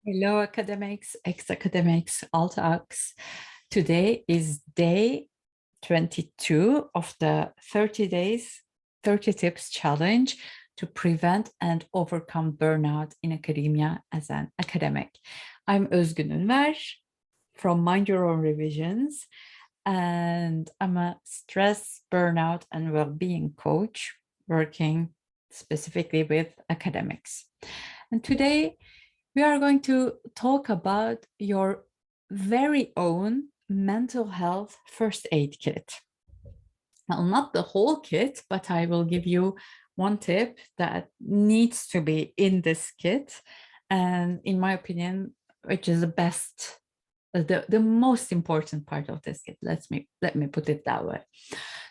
Hello, academics, ex-academics, alt-acs. Today is day 22 of the 30 days, 30 tips challenge to prevent and overcome burnout in academia as an academic. I'm Özgün Ünver from Mind Your Own Revisions, and I'm a stress, burnout, and well-being coach working specifically with academics. And today, we are going to talk about your very own mental health first aid kit. Well, not the whole kit, but I will give you one tip that needs to be in this kit. And in my opinion, which is the best, the most important part of this kit. Let me put it that way.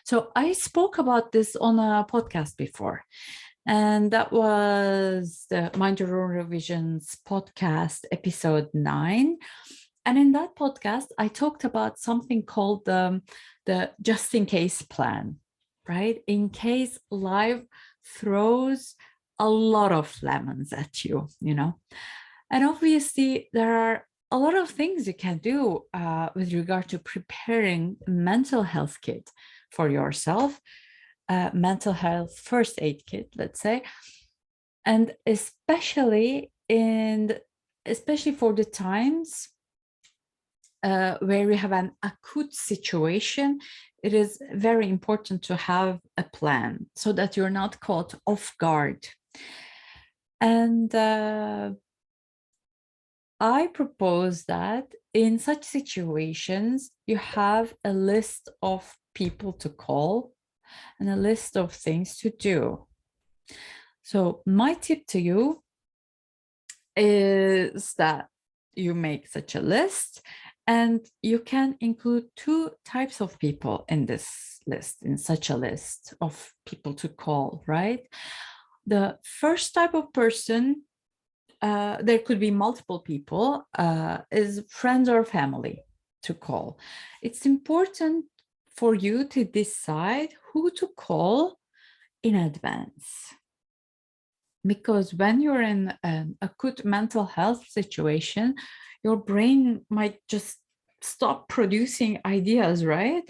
So I spoke about this on a podcast before. And that was the Mind Your Own Revisions podcast, episode 9. And in that podcast, I talked about something called the just in case plan, right? In case life throws a lot of lemons at you, And obviously, there are a lot of things you can do with regard to preparing a mental health kit for yourself. Mental health first aid kit, let's say, and especially for the times where we have an acute situation, it is very important to have a plan so that you're not caught off guard. And I propose that in such situations, you have a list of people to call and a list of things to do. So my tip to you is that you make such a list, and you can include 2 types of people in this list, in such a list of people to call, right? The first type of person, there could be multiple people, is friends or family to call. It's important for you to decide who to call in advance. Because when you're in an acute mental health situation, your brain might just stop producing ideas, right?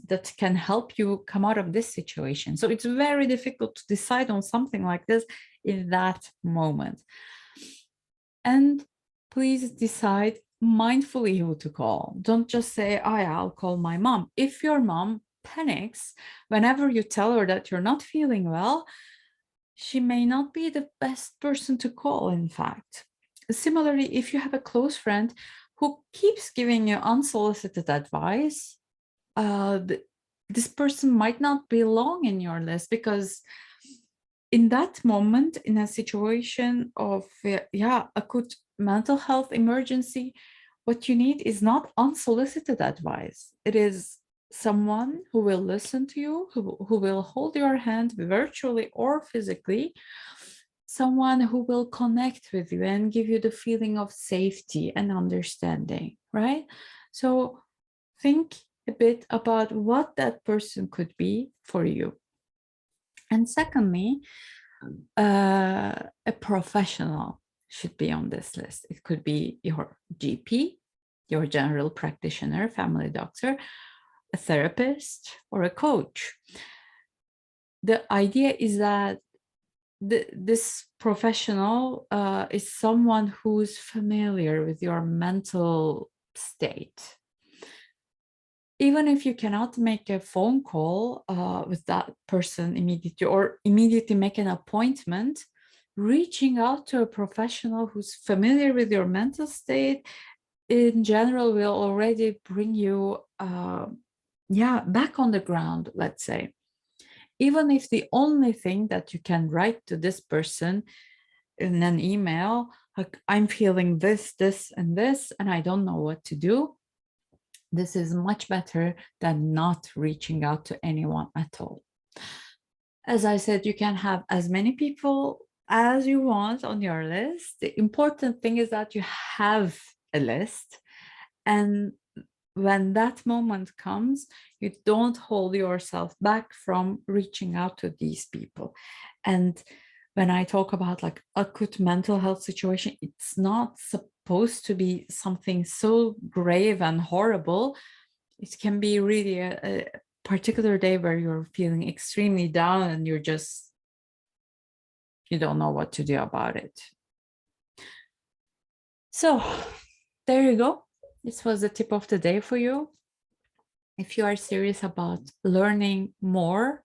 That can help you come out of this situation. So it's very difficult to decide on something like this in that moment. And please decide mindfully who to call. Don't just say, oh, yeah, I'll call my mom. If your mom panics whenever you tell her that you're not feeling well, she may not be the best person to call, in fact. Similarly, if you have a close friend who keeps giving you unsolicited advice, this person might not belong in your list, because in that moment, in a situation of acute mental health emergency, what you need is not unsolicited advice. It is someone who will listen to you, who will hold your hand virtually or physically, someone who will connect with you and give you the feeling of safety and understanding, right? So think a bit about what that person could be for you. And secondly, a professional should be on this list. It could be your GP, your general practitioner, family doctor, a therapist, or a coach. The idea is that this professional is someone who's familiar with your mental state. Even if you cannot make a phone call with that person immediately, or immediately make an appointment, reaching out to a professional who's familiar with your mental state in general will already bring you back on the ground, let's say. Even if the only thing that you can write to this person in an email, like, I'm feeling this, and this, and I don't know what to do, this is much better than not reaching out to anyone at all. As I said, you can have as many people as you want on your list. The important thing is that you have a list, and when that moment comes, you don't hold yourself back from reaching out to these people. And when I talk about like acute mental health situation, it's not supposed to be something so grave and horrible. It can be really a particular day where you're feeling extremely down and you don't know what to do about it. So there you go. This was the tip of the day for you. If you are serious about learning more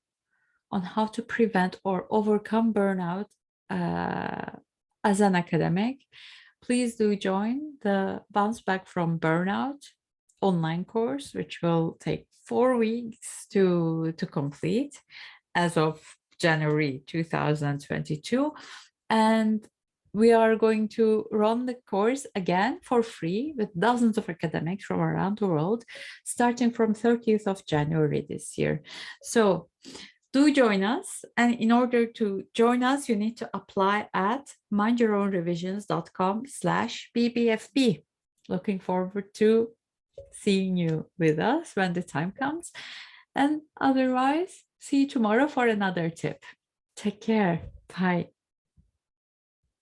on how to prevent or overcome burnout as an academic, please do join the Bounce Back from Burnout online course, which will take 4 weeks to complete as of January 2022. And we are going to run the course again for free with dozens of academics from around the world, starting from 30th of January this year. So do join us. And in order to join us, you need to apply at mindyourownrevisions.com/BBFB. Looking forward to seeing you with us when the time comes. And otherwise, see you tomorrow for another tip. Take care. Bye.